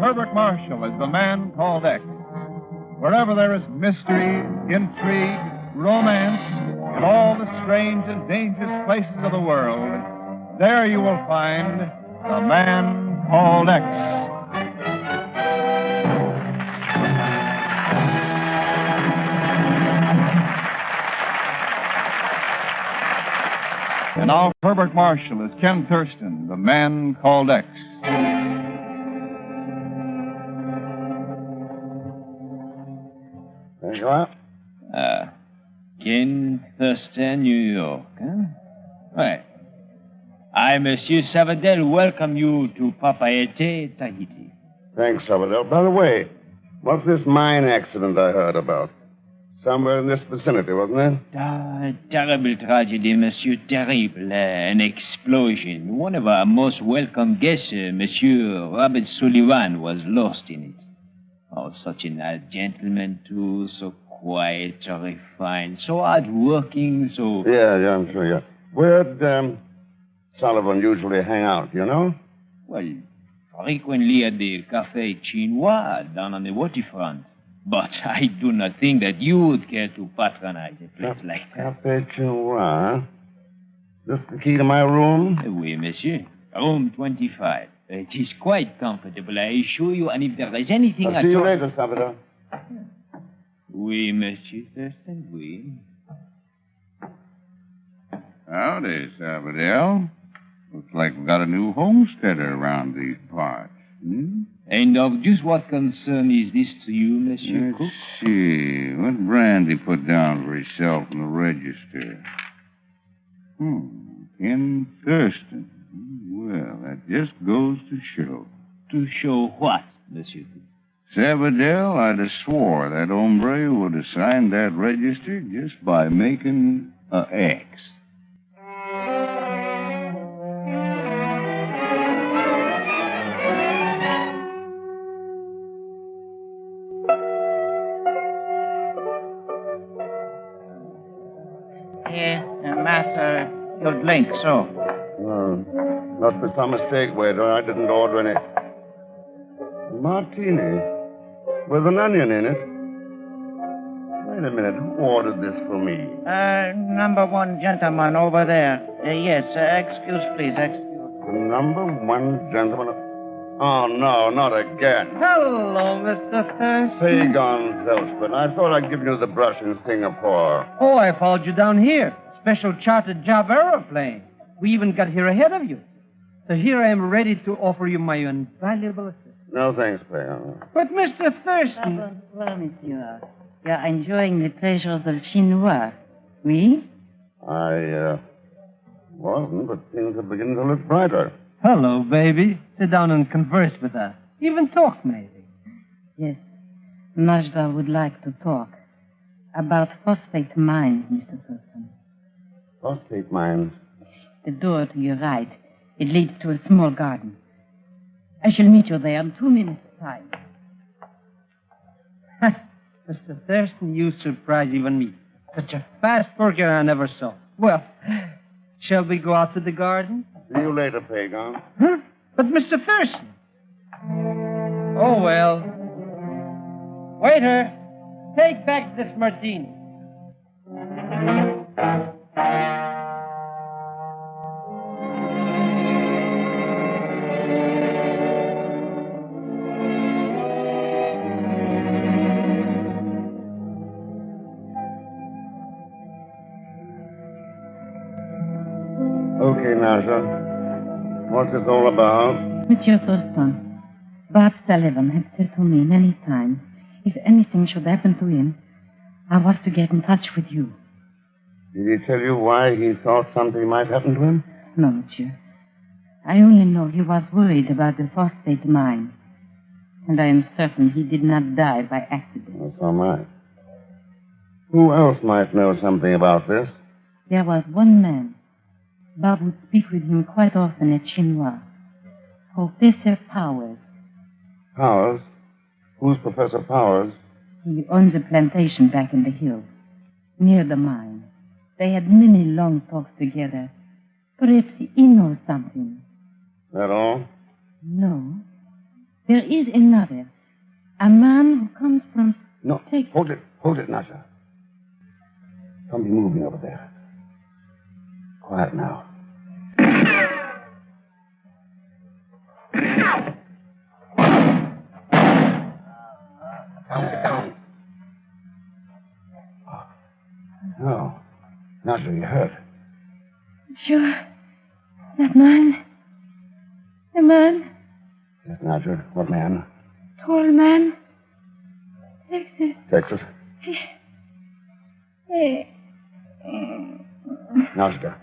Herbert Marshall as the man called X. Wherever there is mystery, intrigue, romance, in all the strange and dangerous places of the world, there you will find the man called X. And now Herbert Marshall as Ken Thurston, the man called X. There you are. Ken Thurston, New York, huh? Right. I, Monsieur Savadell, welcome you to Papeete, Tahiti. Thanks, Salvador. By the way, what's this mine accident I heard about? Somewhere in this vicinity, wasn't it? Terrible tragedy, Monsieur, terrible. An explosion. One of our most welcome guests, Monsieur Robert Sullivan, was lost in it. Oh, such a nice gentleman, too. So quiet, so refined, so hard-working, so... Yeah, I'm sure, yeah. Where'd Sullivan usually hang out, you know? Well, frequently at the Café Chinois down on the waterfront. But I do not think that you would care to patronize a place like that. Café Chinois, huh? This the key to my room? Oui, monsieur. Room 25. It is quite comfortable, I assure you, and if there is anything I'll see you later, Salvador. Oui, Monsieur Thurston, oui. Howdy, Salvador. Looks like we got a new homesteader around these parts. And of just what concern is this to you, Monsieur Cook? Let's see. What brand he put down for himself in the register? Ken Thurston. Well, that just goes to show. To show what, Monsieur Cook? Sabadell, I'd have swore that hombre would have signed that register just by making a X. Here, Master, your drink, so. Not for some mistake, waiter. I didn't order any. Martini. With an onion in it. Wait a minute. Who ordered this for me? Number one gentleman over there. Yes, excuse, please, excuse. The number one gentleman. Oh, no, not again. Hello, Mr. Thurston. Say gone, Selspin. I thought I'd given you the brush in Singapore. Oh, I followed you down here. Special chartered job aeroplane. We even got here ahead of you. So here I am ready to offer you my invaluable assistance. No, thanks, Pam. But, Mr. Thurston... Bonsoir, monsieur. You're enjoying the pleasures of Chinois. Oui? I wasn't, but things are beginning to look brighter. Hello, baby. Sit down and converse with us. Even talk, maybe. Yes. Majda would like to talk. About phosphate mines, Mr. Thurston. Phosphate mines? The door to your right. It leads to a small garden. I shall meet you there in 2 minutes' time. Mr. Thurston, you surprise even me. Such a fast worker I never saw. Well, shall we go out to the garden? See you later, Pagan. Huh? But, Mr. Thurston. Oh, well. Waiter, take back this martini. Okay, Nasha. What's this all about? Monsieur Thurston, Bob Sullivan had said to me many times, if anything should happen to him, I was to get in touch with you. Did he tell you why he thought something might happen to him? No, monsieur. I only know he was worried about the phosphate mine. And I am certain he did not die by accident. Well, so am I. Who else might know something about this? There was one man. Bob would speak with him quite often at Chinois. Professor Powers. Powers? Who's Professor Powers? He owns a plantation back in the hills, near the mine. They had many long talks together. Perhaps he knows something. That all? No. There is another. A man who comes from... No, hold it, Nasha. Something moving over there. Quiet now. Down. No. Nasha, you're hurt. Sure. That man. The man. Yes, Nasha. What man? Tall man. Texas. Nasha.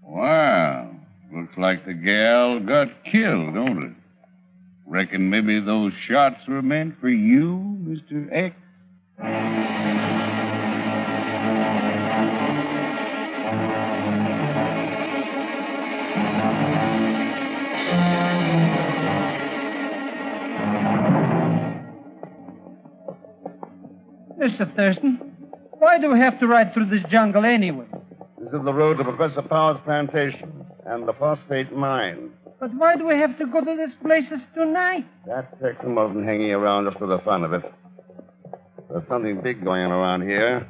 Wow. Looks like the gal got killed, don't it? Reckon maybe those shots were meant for you, Mr. X? Mr. Thurston, why do we have to ride through this jungle anyway? This is the road to Professor Power's plantation and the phosphate mine. But why do we have to go to these places tonight? That Texan wasn't hanging around just for the fun of it. There's something big going on around here.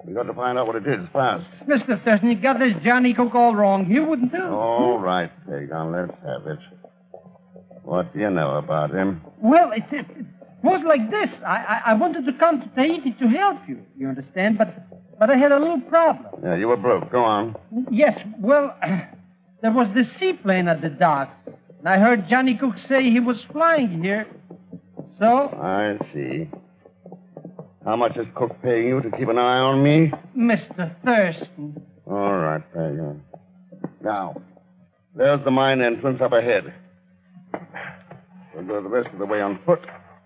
We got to find out what it is fast. Mr. Thurston, you got this Johnny Cook all wrong. He wouldn't do. All right, Pagan, let's have it. What do you know about him? Well, it was like this. I wanted to come to Tahiti to help you, you understand? But I had a little problem. Yeah, you were broke. Go on. Yes, well, there was this seaplane at the docks. And I heard Johnny Cook say he was flying here. So? I see. How much is Cook paying you to keep an eye on me? Mr. Thurston. All right, Pagan. Now, there's the mine entrance up ahead. We'll go the rest of the way on foot.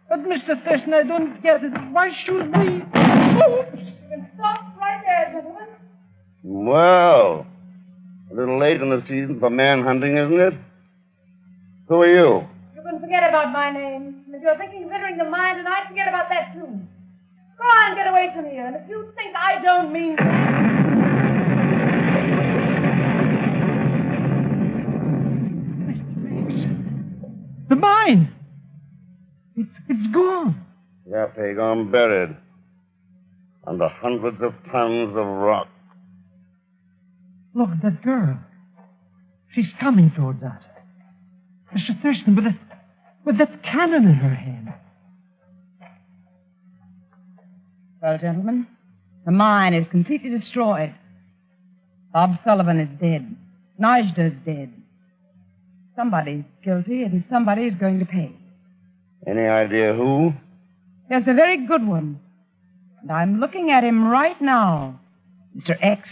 But, Mr. Thurston, I don't get it. Why should we... Oops! Stop right there, gentlemen. Well, a little late in the season for manhunting, isn't it? Who are you? You can forget about my name. And if you're thinking of entering the mine tonight, forget about that, too. Go on, get away from here. And if you think I don't mean... The mine! It's gone. Yeah, Pagan, buried. Under hundreds of tons of rock. Look at that girl. She's coming towards us. Mr. Thurston, with that cannon in her hand. Well, gentlemen, the mine is completely destroyed. Bob Sullivan is dead. Najda's dead. Somebody's guilty, and somebody is going to pay. Any idea who? Yes, a very good one. And I'm looking at him right now. Mr. X.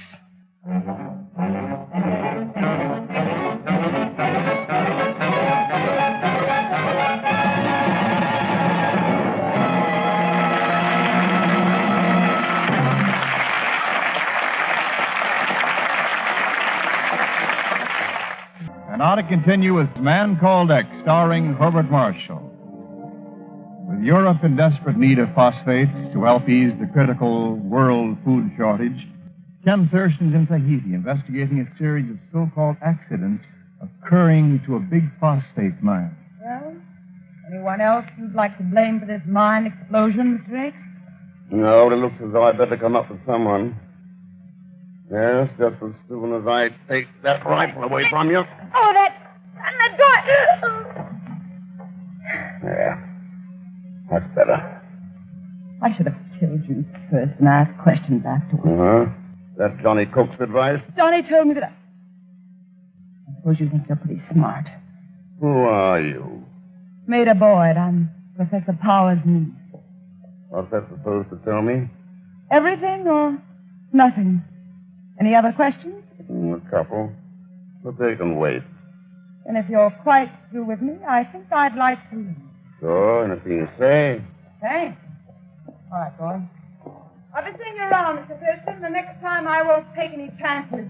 And now to continue with Man Called X, starring Herbert Marshall. With Europe in desperate need of phosphates to help ease the critical world food shortage, Ken Thurston's in Tahiti investigating a series of so-called accidents occurring to a big phosphate mine. Well, anyone else you'd like to blame for this mine explosion, Mr. X? No, it looks as though I'd better come up with someone. Yes, just as soon as I take that rifle away from you. Oh, that door! Yeah, that's better. I should have killed you first and asked questions afterwards. Uh-huh. That's Johnny Cook's advice? Johnny told me that I suppose you think you're pretty smart. Who are you? Maida Boyd. I'm Professor Powers' niece. What's that supposed to tell me? Everything or nothing? Any other questions? A couple. But they can wait. And if you're quite through with me, I think I'd like to leave. Sure, anything you say. Thanks. All right, boy. I'll be seeing you around, Mr. Thurston. The next time I won't take any chances.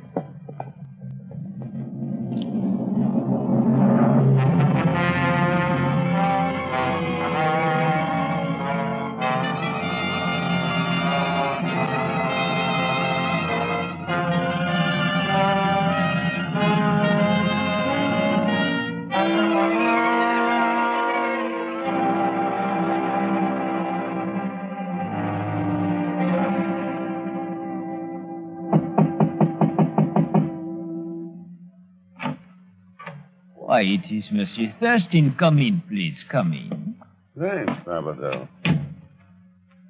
Why, it is Monsieur Thurston. Come in, please. Come in. Thanks, Sabado.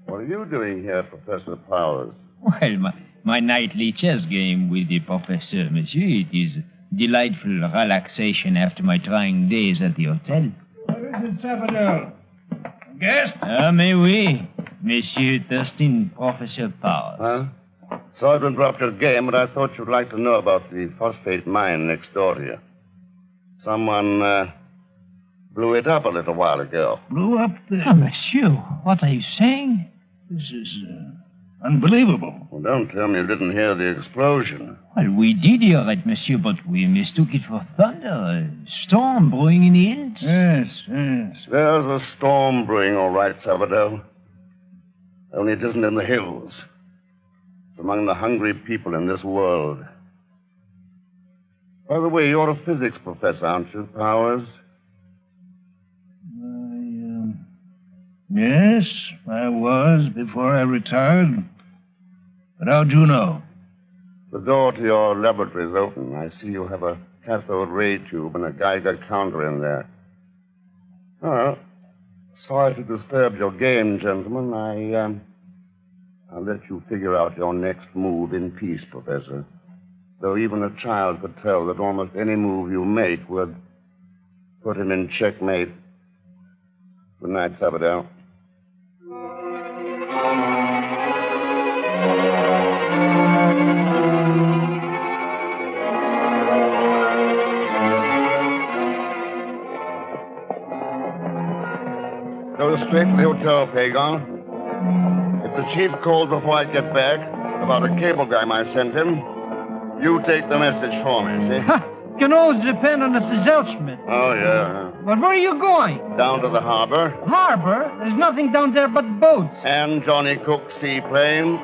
What are you doing here, Professor Powers? Well, my nightly chess game with the professor, monsieur. It is delightful relaxation after my trying days at the hotel. What is it, Sabadell? Guest? Ah, mais oui. Monsieur Thurston, Professor Powers. Huh? Sorry to interrupt your game, but I thought you'd like to know about the phosphate mine next door to you. Someone blew it up a little while ago. Blew up the... Ah, monsieur, what are you saying? This is unbelievable. Well, don't tell me you didn't hear the explosion. Well, we did hear it, monsieur, but we mistook it for thunder. A storm brewing in the hills. Yes, yes. There's a storm brewing, all right, Sabado. Only it isn't in the hills. It's among the hungry people in this world. By the way, you're a physics professor, aren't you, Powers? Yes, I was before I retired. But how'd you know? The door to your laboratory is open. I see you have a cathode ray tube and a Geiger counter in there. Well, sorry to disturb your game, gentlemen. I'll let you figure out your next move in peace, Professor. Though even a child could tell that almost any move you make would put him in checkmate. Good night, Sabadell. Go straight to the hotel, Pagon. If the chief calls before I get back about a cablegram I sent him, you take the message for me, see? Ha! Can always depend on Mr. Zelschmidt. Oh, yeah. But where are you going? Down to the harbor. Harbor? There's nothing down there but boats. And Johnny Cook's seaplane.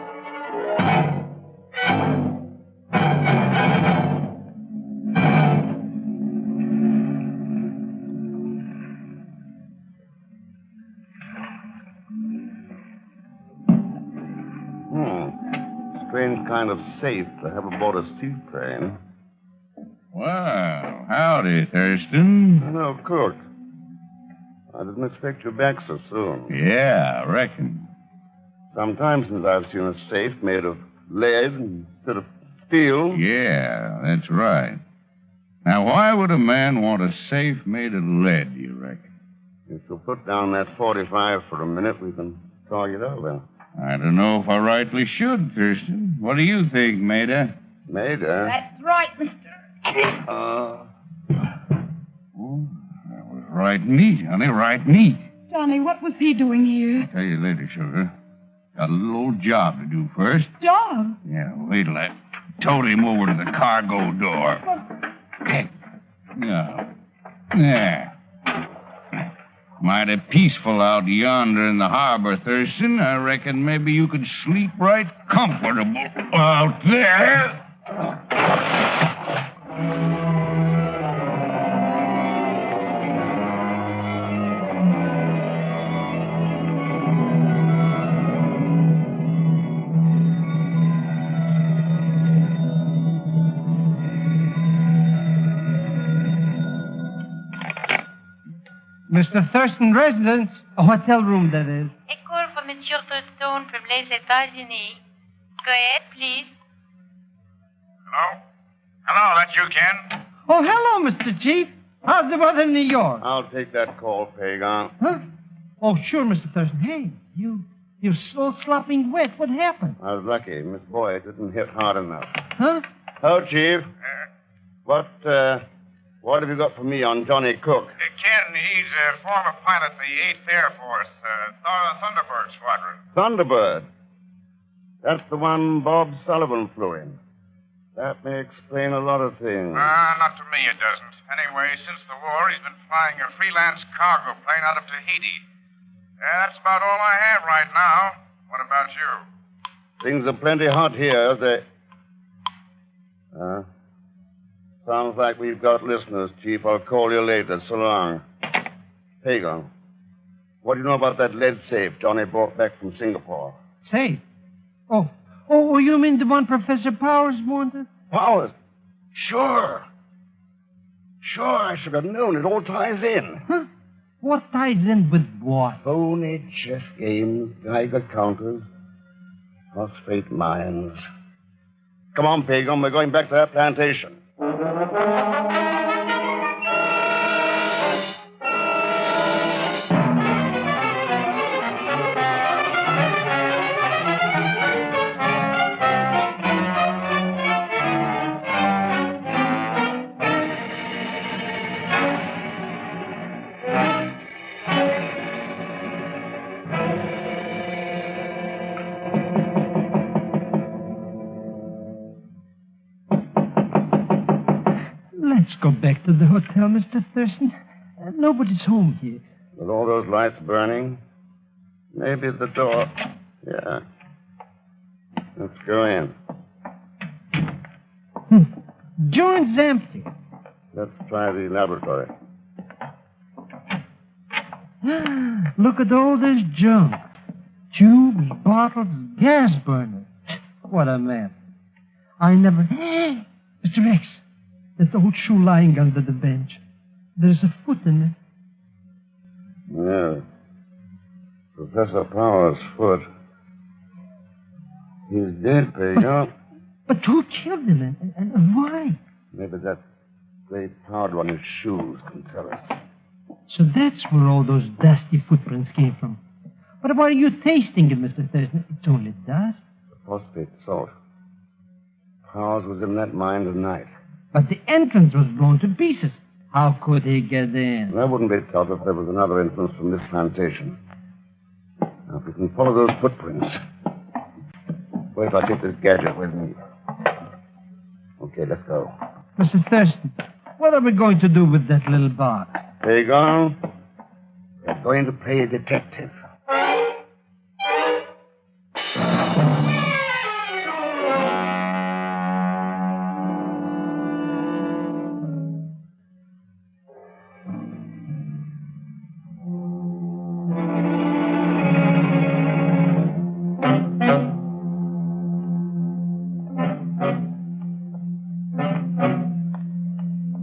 Strange kind of safe to have aboard a seaplane. Well, howdy, Thurston. Hello, Cook. I didn't expect you back so soon. Yeah, I reckon. Some time since I've seen a safe made of lead instead of steel. Yeah, that's right. Now, why would a man want a safe made of lead, you reckon? If you'll put down that 45 for a minute, we can talk it over. I don't know if I rightly should, Thurston. What do you think, Maida? Maida? That's right, mister. Oh, that was right neat, honey, right neat. Johnny, what was he doing here? I'll tell you later, sugar. Got a little old job to do first. Job? Yeah, wait till I tote him over to the cargo door. Yeah. There. Mighty peaceful out yonder in the harbor, Thurston. I reckon maybe you could sleep right comfortable out there. Mr. Thurston residence, a hotel room, that is. A call for Monsieur Thurston from les États-Unis. Go ahead, please. Hello? Hello, that you, Ken? Oh, hello, Mr. Chief. How's the weather in New York? I'll take that call, Pagan. Huh? Oh, sure, Mr. Thurston. Hey, you're so slopping wet. What happened? I was lucky. Miss Boyd didn't hit hard enough. Huh? Hello, Chief. What have you got for me on Johnny Cook? Ken, he's a former pilot in the 8th Air Force, Thunderbird Squadron. Thunderbird. That's the one Bob Sullivan flew in. That may explain a lot of things. Not to me, it doesn't. Anyway, since the war, he's been flying a freelance cargo plane out of Tahiti. That's about all I have right now. What about you? Things are plenty hot here. Sounds like we've got listeners, Chief. I'll call you later. So long. Pagan, what do you know about that lead safe Johnny brought back from Singapore? Safe? Oh, you mean the one Professor Powers wanted? Powers? Sure. Sure, I should have known. It all ties in. Huh? What ties in with what? Phony chess games, Geiger counters, phosphate mines. Come on, Pagum. We're going back to that plantation. Let's go back to the hotel, Mr. Thurston. Nobody's home here. With all those lights burning, maybe the door. Yeah. Let's go in. Joint's empty. Let's try the laboratory. Look at all this junk. Tubes, bottles, gas burners. What a mess. I never... Mr. X, that old shoe lying under the bench. There's a foot in it. Yeah. Professor Powers' foot. He's dead, Pagum. But who killed him and why? Maybe that great powder on his shoes can tell us. So that's where all those dusty footprints came from. But why are you tasting it, Mr. Thurston? It's only dust. The phosphate salt. Powers was in that mine tonight. But the entrance was blown to pieces. How could he get in? That wouldn't be tough if there was another entrance from this plantation. Now, if we can follow those footprints. Wait till I take this gadget with me. Okay, let's go. Mr. Thurston, what are we going to do with that little box? Pagum, we're going to play detective.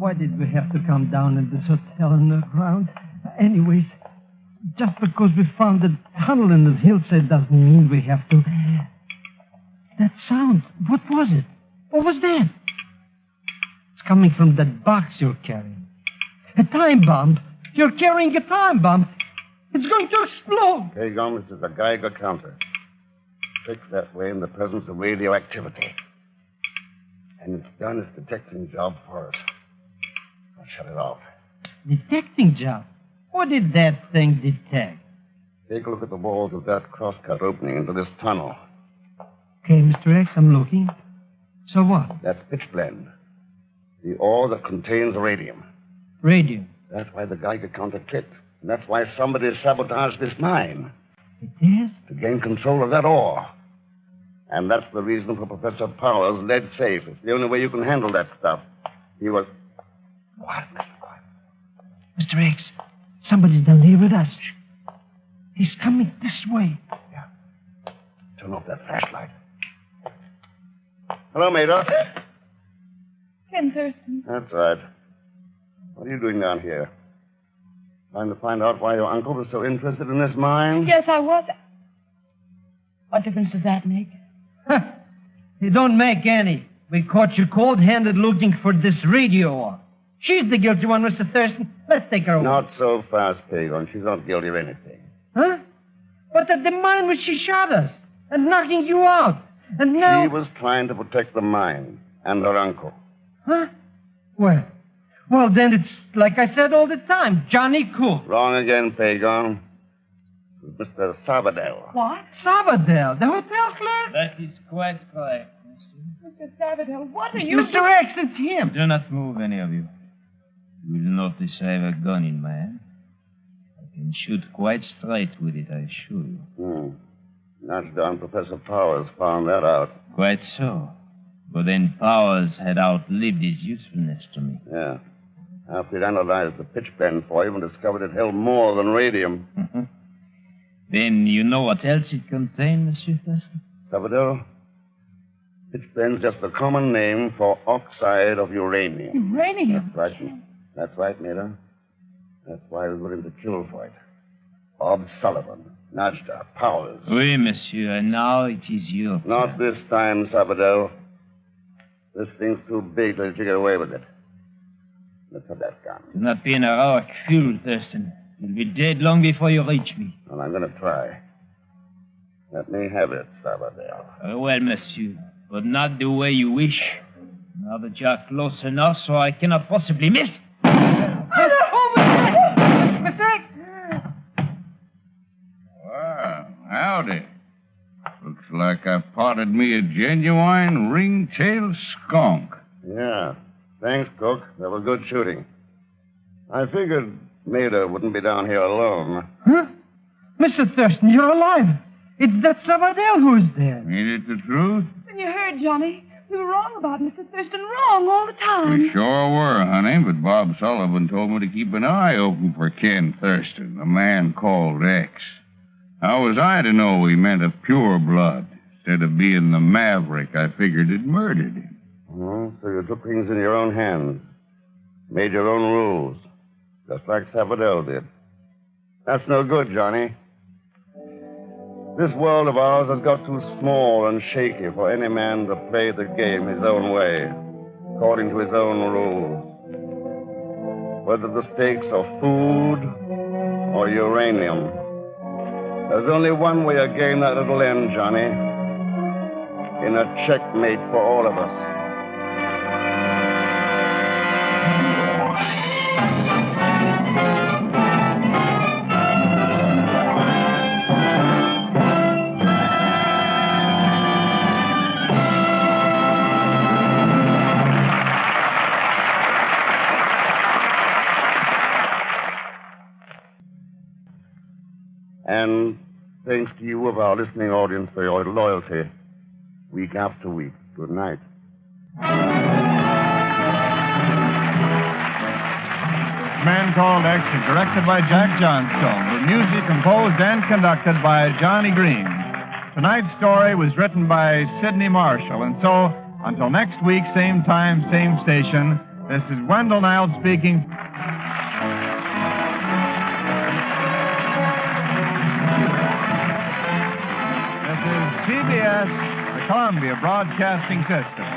Why did we have to come down in this hotel underground? Anyways, just because we found a tunnel in the hillside doesn't mean we have to... That sound, what was it? What was that? It's coming from that box you're carrying. A time bomb. You're carrying a time bomb. It's going to explode. Pagum, this is a Geiger counter. Fixed that way in the presence of radioactivity. And it's done its detecting job for us. I'll shut it off. Detecting job? What did that thing detect? Take a look at the walls of that crosscut opening into this tunnel. Okay, Mr. X, I'm looking. So what? That's pitchblende. The ore that contains radium. Radium. That's why the Geiger counter clicked. And that's why somebody sabotaged this mine. It is? To gain control of that ore. And that's the reason for Professor Powers' lead safe. It's the only way you can handle that stuff. He was... Quiet, Mr. Quiet. Mr. X, somebody's down here with us. He's coming this way. Yeah. Turn off that flashlight. Hello, Maida. Ken Thurston. That's right. What are you doing down here? Trying to find out why your uncle was so interested in this mine? Yes, I was. What difference does that make? It don't make any. We caught you cold-handed looking for this radio ore. She's the guilty one, Mr. Thurston. Let's take her away. Not so fast, Pagon. She's not guilty of anything. Huh? But at the mine where she shot us and knocking you out. And now... She was trying to protect the mine and her uncle. Huh? Well, then it's like I said all the time, Johnny Cook. Wrong again, Pagon. It was Mr. Sabadell. What? Sabadell, the hotel clerk? That is quite correct, Mr. Sabadell, what are you... Mr. X, it's him. Do not move, any of you. You will notice I have a gun in my hand. I can shoot quite straight with it, I assure you. Not darn Professor Powers found that out. Quite so. But then Powers had outlived his usefulness to me. Yeah. After he'd analyzed the pitchblende for him and discovered it held more than radium. Then you know what else it contained, Monsieur Thurston? Sabadell, pitchblende's just a common name for oxide of uranium. Uranium? That's right. That's right, Mila. That's why I was willing to kill for it. Bob Sullivan, Najda, Powers. Oui, monsieur, and now it is your turn. Not this time, Sabadell. This thing's too big to let you get away with it. Let's have that gun. Do not be an heroic fool, Thurston. You'll be dead long before you reach me. Well, I'm going to try. Let me have it, Sabadell. Very well, monsieur, but not the way you wish. Now that you're close enough so I cannot possibly miss. Well, howdy. Looks like I potted me a genuine ring-tailed skunk. Yeah. Thanks, Cook. That was good shooting. I figured Maida wouldn't be down here alone. Huh? Mr. Thurston, you're alive. It's that Sabadell who's dead. Ain't it the truth? You heard, Johnny. We were wrong about Mr. Thurston. Wrong all the time. We sure were, honey, but Bob Sullivan told me to keep an eye open for Ken Thurston, the man called X. How was I to know he meant a pure blood? Instead of being the maverick, I figured he'd murdered him. Oh, so you took things in your own hands. Made your own rules. Just like Sabadell did. That's no good, Johnny. This world of ours has got too small and shaky for any man to play the game his own way, according to his own rules. Whether the stakes are food or uranium. There's only one way a game that it'll end, Johnny. In a checkmate for all of us. And thanks to you of our listening audience for your loyalty, week after week. Good night. Man Called X is directed by Jack Johnstone, with music composed and conducted by Johnny Green. Tonight's story was written by Sidney Marshall, and so, until next week, same time, same station, this is Wendell Niles speaking. This is CBS, the Columbia Broadcasting System.